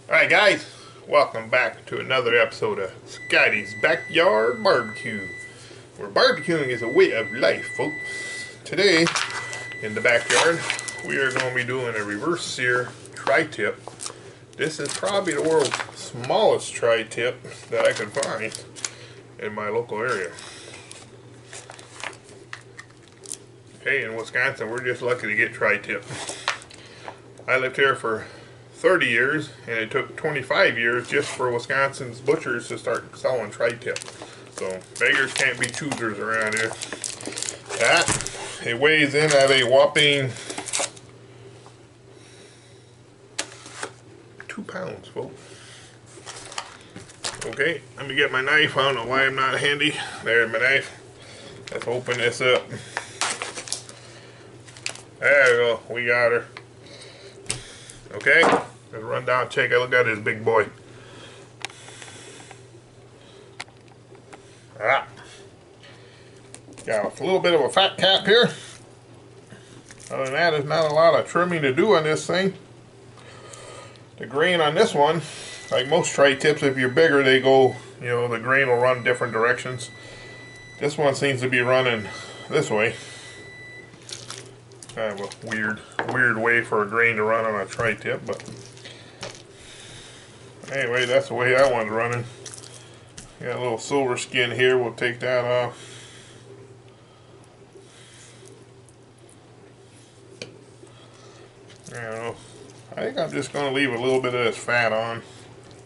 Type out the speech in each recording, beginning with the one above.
Alright guys, welcome back to another episode of Scotty's Backyard Barbecue, where barbecuing is a way of life, folks. Today, in the backyard, we are going to be doing a reverse sear tri-tip. This is probably the world's smallest tri-tip that I could find in my local area. Hey, in Wisconsin, we're just lucky to get tri-tip. I lived here for 30 years, and it took 25 years just for Wisconsin's butchers to start selling tri-tip. So beggars can't be choosers around here. It weighs in at a whopping 2 pounds, folks. Okay, let me get my knife. I don't know why I'm not handy. There's my knife. Let's open this up. There we go. We got her. Okay, let's run down and check a look at this big boy. Got a little bit of a fat cap here. Other than that, there's not a lot of trimming to do on this thing. The grain on this one, like most tri-tips, if you're bigger, they go, the grain will run different directions. This one seems to be running this way. Kind of a weird way for a grain to run on a tri-tip, but anyway, that's the way that one's running. Got a little silver skin here. We'll take that off. I don't know. I think I'm just going to leave a little bit of this fat on.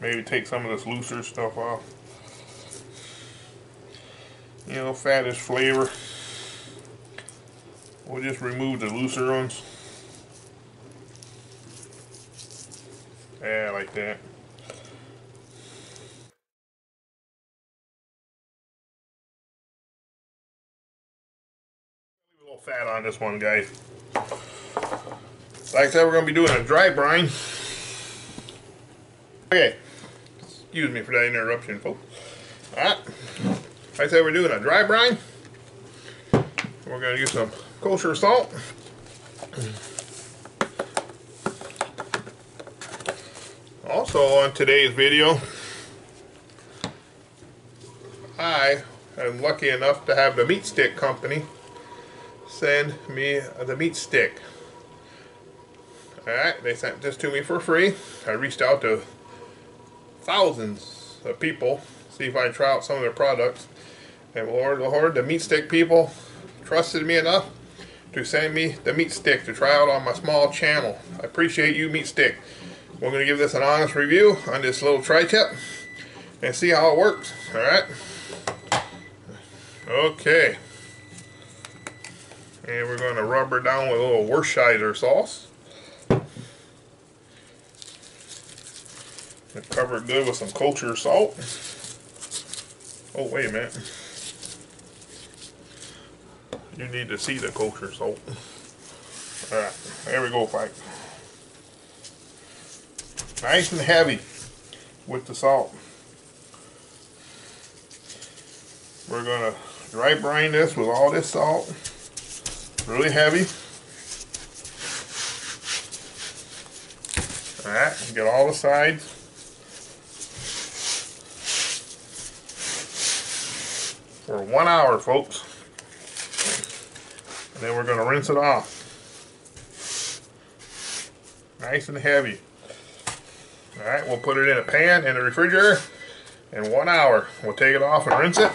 Maybe take some of this looser stuff off. Fat is flavor. We'll just remove the looser ones. Yeah, like that. Leave a little fat on this one, guys. Like I said, we're going to be doing a dry brine. Okay. Excuse me for that interruption, folks. Alright. Like I said, we're doing a dry brine. We're going to use some kosher salt. Also on today's video, I am lucky enough to have the MEATSTICK company send me the meat stick. Alright, they sent this to me for free. I reached out to thousands of people, see if I can try out some of their products. And Lord, the MEATSTICK people trusted me enough to send me the MEATSTICK to try out on my small channel. I appreciate you, MEATSTICK. We're going to give this an honest review on this little tri-tip and see how it works. Alright? Okay. And we're going to rub her down with a little Worcestershire sauce. And cover it good with some kosher salt. Oh, wait a minute. You need to see the kosher salt. Alright, there we go, folks. Nice and heavy with the salt. We're going to dry brine this with all this salt. Really heavy. Alright, get all the sides. For 1 hour, folks. And then we're going to rinse it off. Nice and heavy. Alright, we'll put it in a pan in the refrigerator in 1 hour. We'll take it off and rinse it.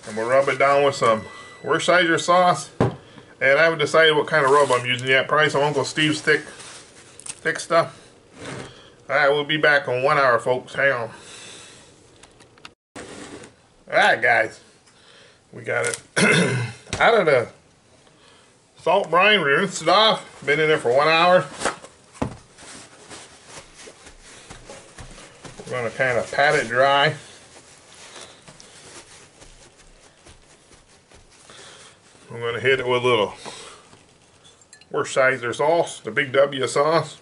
And we'll rub it down with some Worcestershire sauce. And I haven't decided what kind of rub I'm using yet. Probably some Uncle Steve's thick stuff. Alright, we'll be back in 1 hour, folks. Hang on. Alright, guys. We got it out of the salt brine. We rinsed it off. Been in there for 1 hour. We're going to kind of pat it dry. I'm going to hit it with a little Worcestershire sauce, the big W sauce.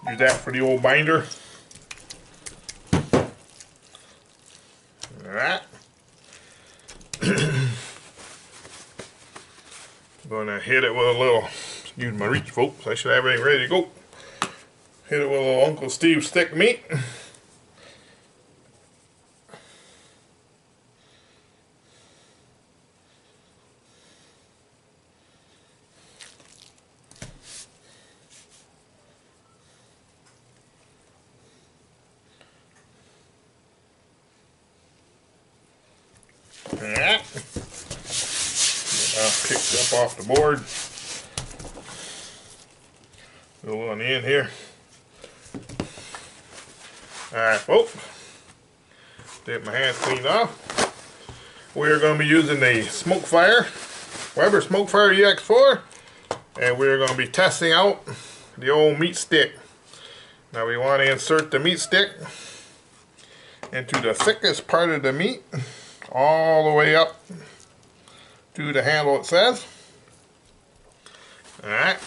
Use that for the old binder. Alright. hit it with a little, excuse my reach folks, I should have everything ready to go. Hit it with a little Uncle Steve stick meat. Yeah. Picked up off the board. Go on in here. Alright folks, get my hands cleaned off. We're going to be using the Smokefire, Weber Smokefire EX4, and we're going to be testing out the old meat stick. Now we want to insert the meat stick into the thickest part of the meat, all the way up to the handle it says. Alright,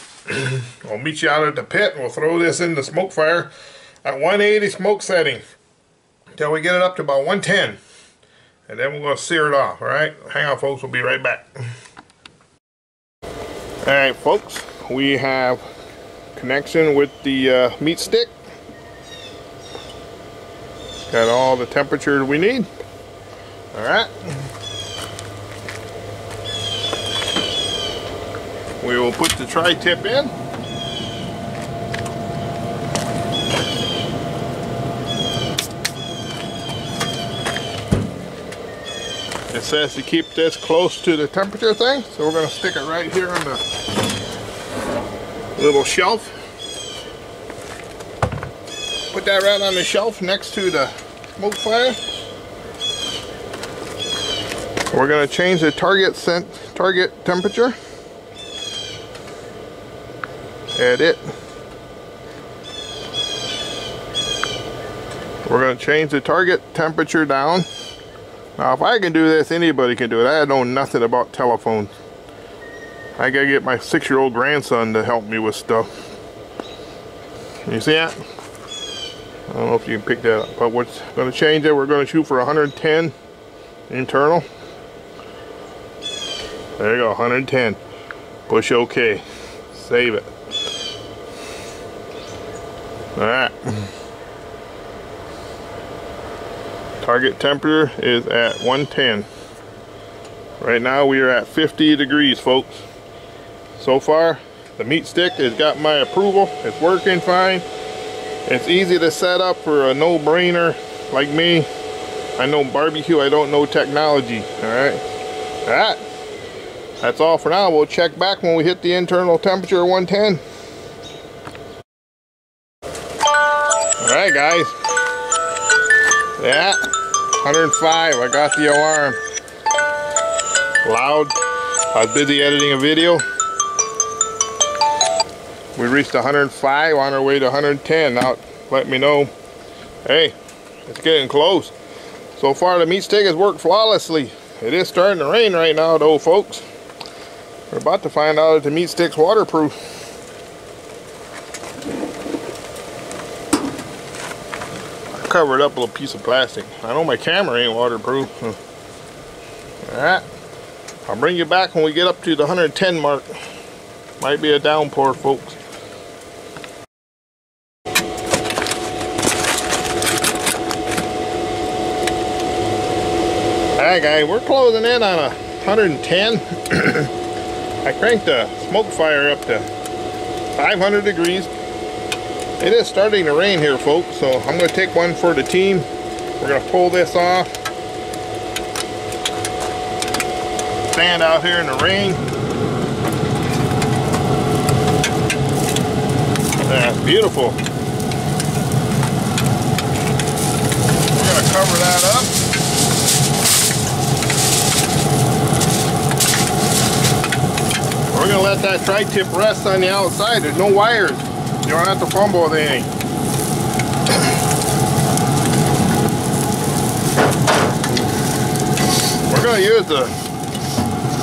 I'll meet you out at the pit and we'll throw this in the Smokefire at 180 smoke setting until we get it up to about 110, and then we're going to sear it off. Alright, hang on folks, we'll be right back. Alright folks, we have connection with the meat stick. Got all the temperature we need. Alright, we will put the tri-tip in. It says to keep this close to the temperature thing, so we're going to stick it right here on the little shelf. Put that right on the shelf next to the Smokefire. We're going to change the target temperature. Add it. We're going to change the target temperature down. Now if I can do this, anybody can do it. I know nothing about telephones. I gotta get my 6-year-old grandson to help me with stuff. You see that? I don't know if you can pick that up, but we're going to change it. We're going to shoot for 110 internal. There you go, 110. Push OK. Save it. Alright. Target temperature is at 110. Right now we are at 50 degrees, folks. So far, the meat stick has got my approval. It's working fine. It's easy to set up for a no-brainer like me. I know barbecue, I don't know technology. Alright. Alright. That's all for now. We'll check back when we hit the internal temperature of 110. Alright guys. Yeah. 105. I got the alarm. Loud. I was busy editing a video. We reached 105 on our way to 110. Now let me know. Hey, it's getting close. So far the meat stick has worked flawlessly. It is starting to rain right now though, folks. We're about to find out if the meat stick's waterproof. I covered up with a piece of plastic. I know my camera ain't waterproof. Alright. I'll bring you back when we get up to the 110 mark. Might be a downpour, folks. Alright guys, we're closing in on 110. I cranked the Smokefire up to 500 degrees. It is starting to rain here, folks, so I'm going to take one for the team. We're going to pull this off. Stand out here in the rain. That's beautiful. We're going to cover that up. We're going to let that tri-tip rest on the outside. There's no wires. You don't have to fumble with anything. We're going to use the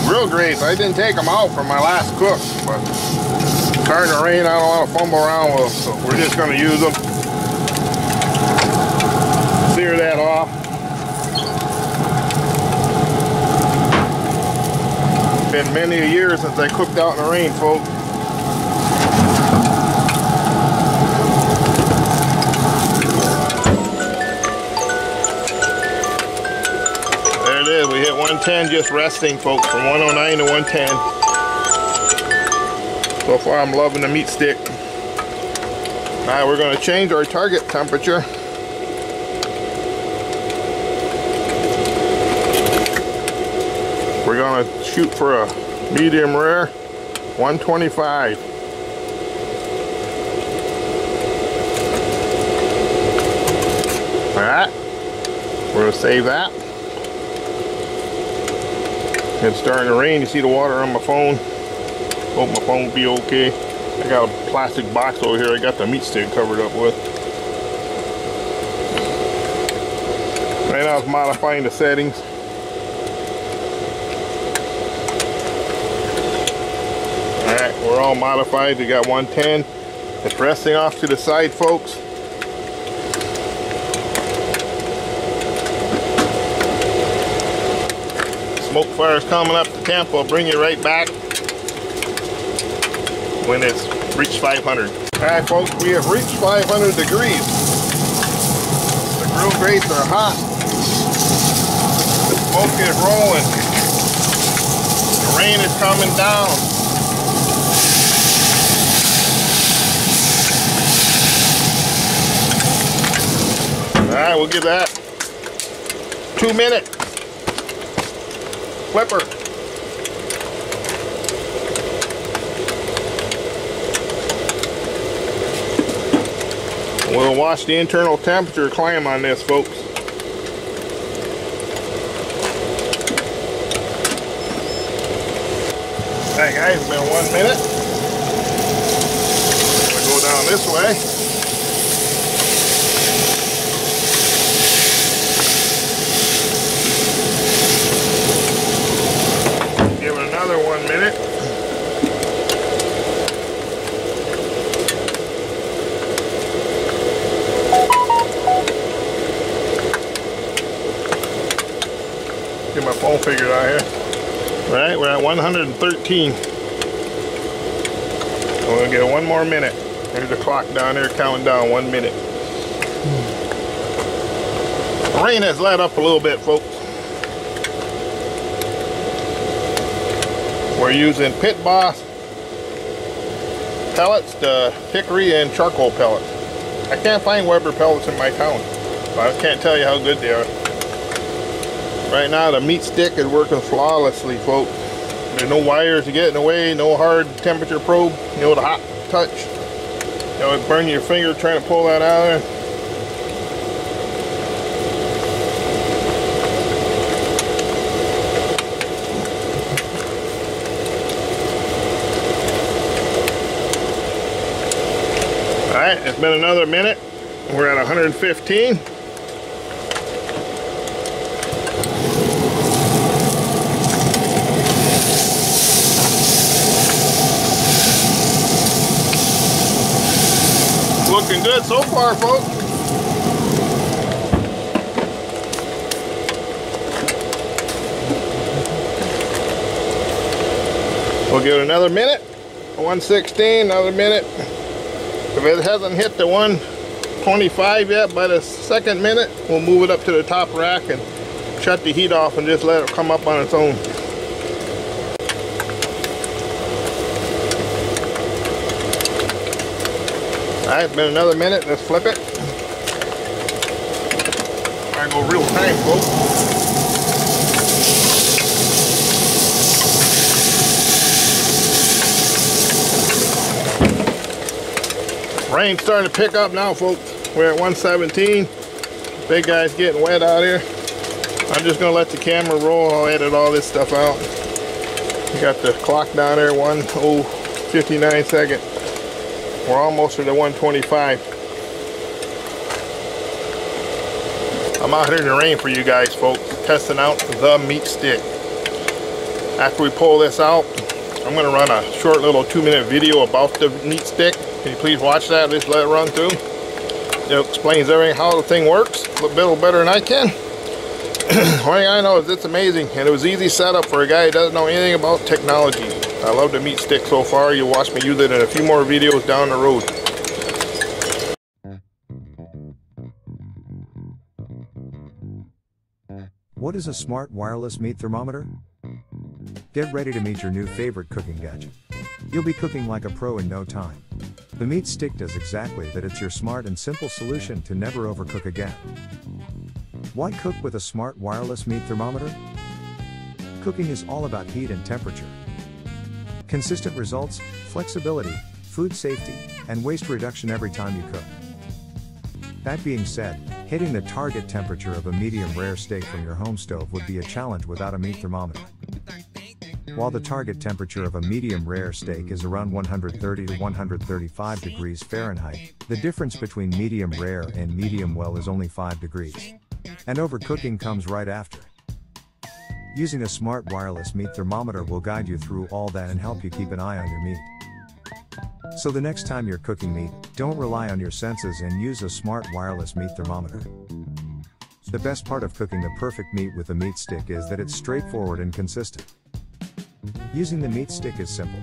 grill grates. I didn't take them out from my last cook, but it's starting to rain. I don't want to fumble around with them, so we're just going to use them. Sear that off. Been many a year since I cooked out in the rain, folks. There it is. We hit 110 just resting, folks, from 109 to 110. So far, I'm loving the meat stick. Alright, we're going to change our target temperature. We're going to shoot for a medium rare, 125. Alright, we're going to save that. It's starting to rain. You see the water on my phone. Hope my phone will be okay. I got a plastic box over here I got the meat stick covered up with. Right now it's modifying the settings. Alright, we're all modified. We got 110. It's resting off to the side, folks. Smoke fire is coming up the temp. I'll bring you right back when it's reached 500. Alright, folks, we have reached 500 degrees. The grill grates are hot. The smoke is rolling. The rain is coming down. Alright, we'll give that 2 minutes. Flipper. We'll watch the internal temperature climb on this, folks. Alright guys, it's been 1 minute. I'm gonna go down this way. Give it another 1 minute. Get my phone figured out here. Right, we're at 113. We're gonna get 1 more minute. There's the clock down there counting down 1 minute. The rain has let up a little bit, folks. We're using Pit Boss pellets, the hickory and charcoal pellets. I can't find Weber pellets in my town, so I can't tell you how good they are. Right now the meat stick is working flawlessly, folks. There's no wires to get in the way, no hard temperature probe, you know, the hot touch. You know, it burn your finger trying to pull that out of there. Alright, it's been another minute. We're at 115. Looking good so far, folks. We'll give it another minute. 116, another minute. If it hasn't hit the 125 yet, by the second minute, we'll move it up to the top rack and shut the heat off and just let it come up on its own. Alright, it's been another minute. Let's flip it. I go real time, folks. Rain's starting to pick up now, folks. We're at 117. Big guy's getting wet out here. I'm just gonna let the camera roll. I'll edit all this stuff out. We got the clock down there, 1:59 seconds. We're almost to the 125. I'm out here in the rain for you guys, folks, testing out the meat stick. After we pull this out, I'm going to run a short little 2-minute video about the meat stick. Can you please watch that? Just let it run through. It explains everything, how the thing works, a little better than I can. One thing I know is it's amazing, and it was easy setup for a guy who doesn't know anything about technology. I love the meat stick so far. You'll watch me use it in a few more videos down the road. What is a smart wireless meat thermometer? Get ready to meet your new favorite cooking gadget. You'll be cooking like a pro in no time. The meat stick does exactly that. It's your smart and simple solution to never overcook again. Why cook with a smart wireless meat thermometer? Cooking is all about heat and temperature. Consistent results, flexibility, food safety, and waste reduction every time you cook. That being said, hitting the target temperature of a medium rare steak from your home stove would be a challenge without a meat thermometer. While the target temperature of a medium rare steak is around 130 to 135 degrees Fahrenheit, the difference between medium rare and medium well is only 5 degrees. And overcooking comes right after. Using a smart wireless meat thermometer will guide you through all that and help you keep an eye on your meat. So the next time you're cooking meat, don't rely on your senses and use a smart wireless meat thermometer. The best part of cooking the perfect meat with a meat stick is that it's straightforward and consistent. Using the meat stick is simple.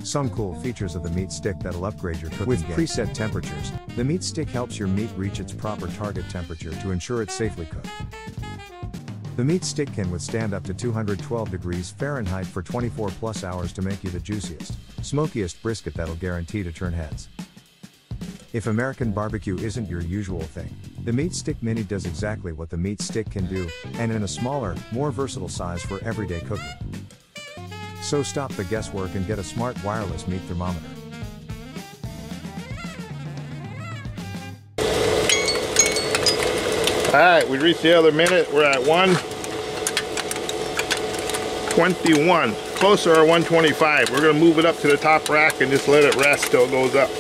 Some cool features of the meat stick that'll upgrade your cooking with game. Preset temperatures, the meat stick helps your meat reach its proper target temperature to ensure it's safely cooked. The meat stick can withstand up to 212 degrees Fahrenheit for 24 plus hours to make you the juiciest, smokiest brisket that'll guarantee to turn heads. If American barbecue isn't your usual thing, the Meat Stick Mini does exactly what the meat stick can do, and in a smaller, more versatile size for everyday cooking. So stop the guesswork and get a smart wireless meat thermometer. Alright, we reached the other minute. We're at 121. Closer to 125. We're going to move it up to the top rack and just let it rest till it goes up.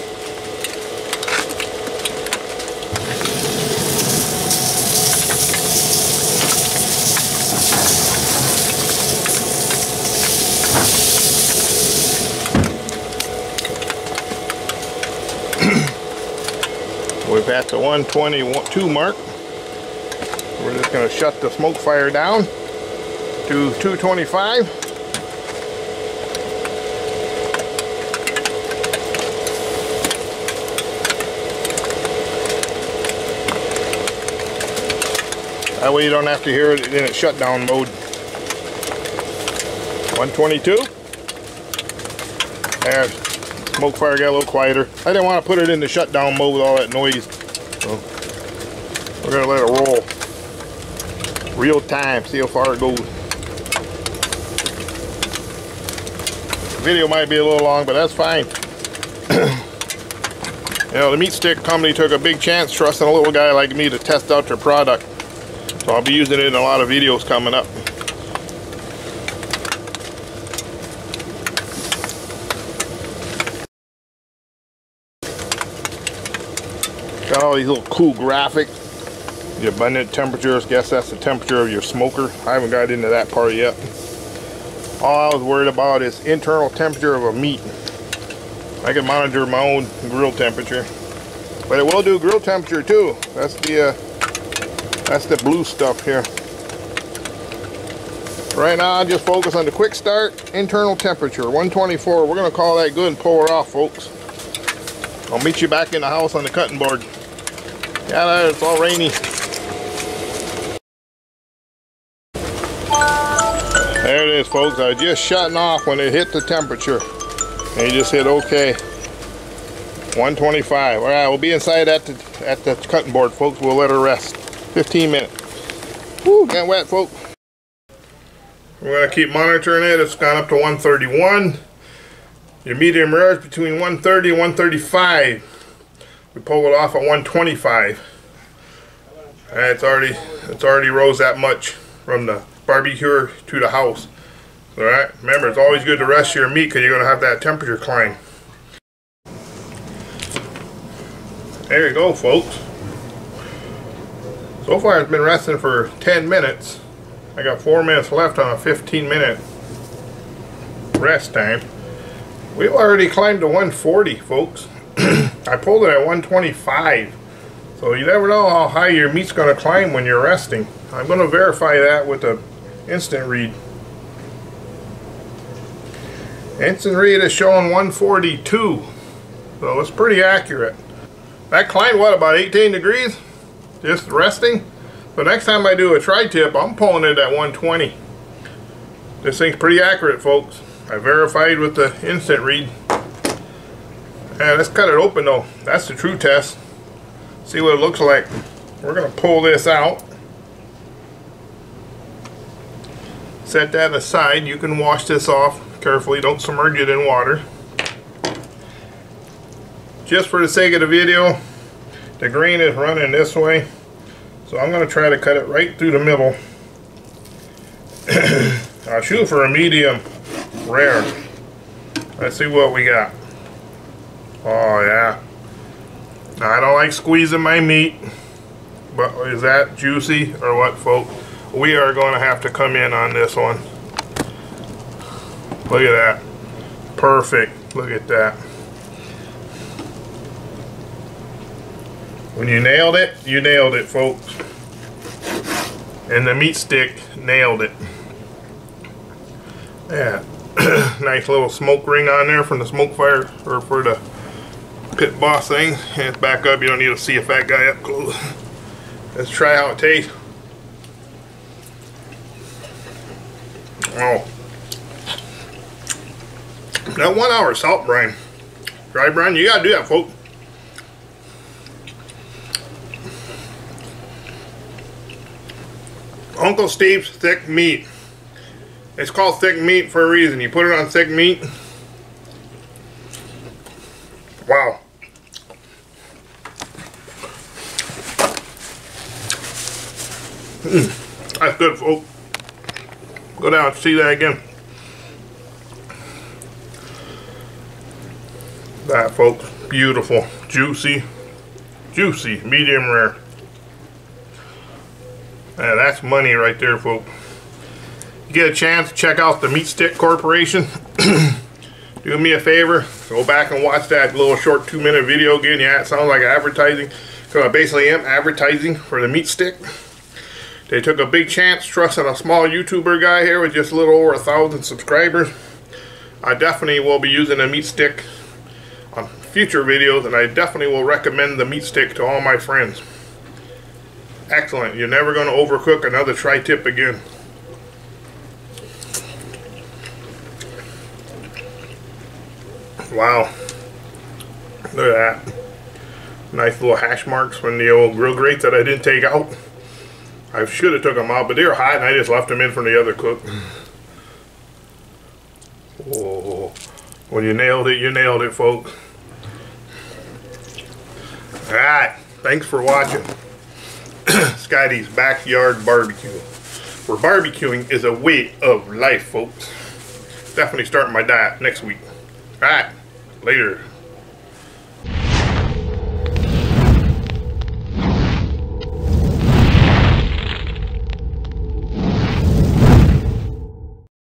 We're at the 122 mark. We're just going to shut the smoke fire down to 225. That way you don't have to hear it in its shutdown mode. 122. There, smoke fire got a little quieter. I didn't want to put it in the shutdown mode with all that noise. So we're going to let it roll. Real time, see how far it goes. The video might be a little long, but that's fine. You know, the Meat Stick company took a big chance trusting a little guy like me to test out their product. So I'll be using it in a lot of videos coming up. Got all these little cool graphics. The abundant temperatures, guess that's the temperature of your smoker. I haven't got into that part yet. All I was worried about is internal temperature of a meat. I can monitor my own grill temperature, but it will do grill temperature too. That's the blue stuff here. Right now I just focus on the quick start internal temperature 124. We're gonna call that good and pull her off, folks. I'll meet you back in the house on the cutting board. Yeah, it's all rainy. There it is, folks. I was just shutting off when it hit the temperature. And you just hit OK. 125. Alright, we'll be inside at the cutting board, folks. We'll let her rest. 15 minutes. Woo, getting wet, folks. We're going to keep monitoring it. It's gone up to 131. Your medium rare is between 130 and 135. We pulled it off at 125. It's already rose that much from the barbecue to the house. Alright, remember, it's always good to rest your meat because you're going to have that temperature climb. There you go, folks. So far it's been resting for 10 minutes. I got 4 minutes left on a 15-minute rest time. We've already climbed to 140, folks. I pulled it at 125. So you never know how high your meat's going to climb when you're resting. I'm going to verify that with the instant read. Instant read is showing 142. So it's pretty accurate. That climbed, what, about 18 degrees? Just resting? So next time I do a tri-tip, I'm pulling it at 120. This thing's pretty accurate, folks. I verified with the instant read. And let's cut it open though. That's the true test. See what it looks like. We're going to pull this out. Set that aside. You can wash this off carefully. Don't submerge it in water. Just for the sake of the video, the grain is running this way. So I'm going to try to cut it right through the middle. I'll shoot for a medium rare. Let's see what we got. Oh yeah. Now, I don't like squeezing my meat, but is that juicy or what, folks? We are going to have to come in on this one. Look at that. Perfect. Look at that. When you nailed it, folks. And the meat stick nailed it. Yeah. Nice little smoke ring on there from the smoke fire, or for the pit boss thing. And it's back up. You don't need to see a fat guy up close. Let's try how it tastes. Oh. That 1 hour salt brine. Dry brine, you gotta do that, folks. Uncle Steve's thick meat. It's called thick meat for a reason. You put it on thick meat. Wow. That's good, folks. Go down and see that again. That, folks, beautiful, juicy, medium rare. Yeah, that's money right there, folks. You get a chance, check out the MEATSTICK Corporation. Do me a favor, go back and watch that little short 2-minute video again. Yeah, it sounds like advertising. So I basically am advertising for the MEATSTICK. They took a big chance trusting a small YouTuber guy here with just a little over 1,000 subscribers. I definitely will be using a MEATSTICK on future videos, and I definitely will recommend the MEATSTICK to all my friends. Excellent. You're never going to overcook another tri-tip again. Wow. Look at that. Nice little hash marks from the old grill grates that I didn't take out. I should have took them out, but they were hot and I just left them in from the other cook. Oh, when you nailed it, folks. Alright, thanks for watching. Scotty's Backyard Barbecue. Where barbecuing is a way of life, folks. Definitely starting my diet next week. Alright, later.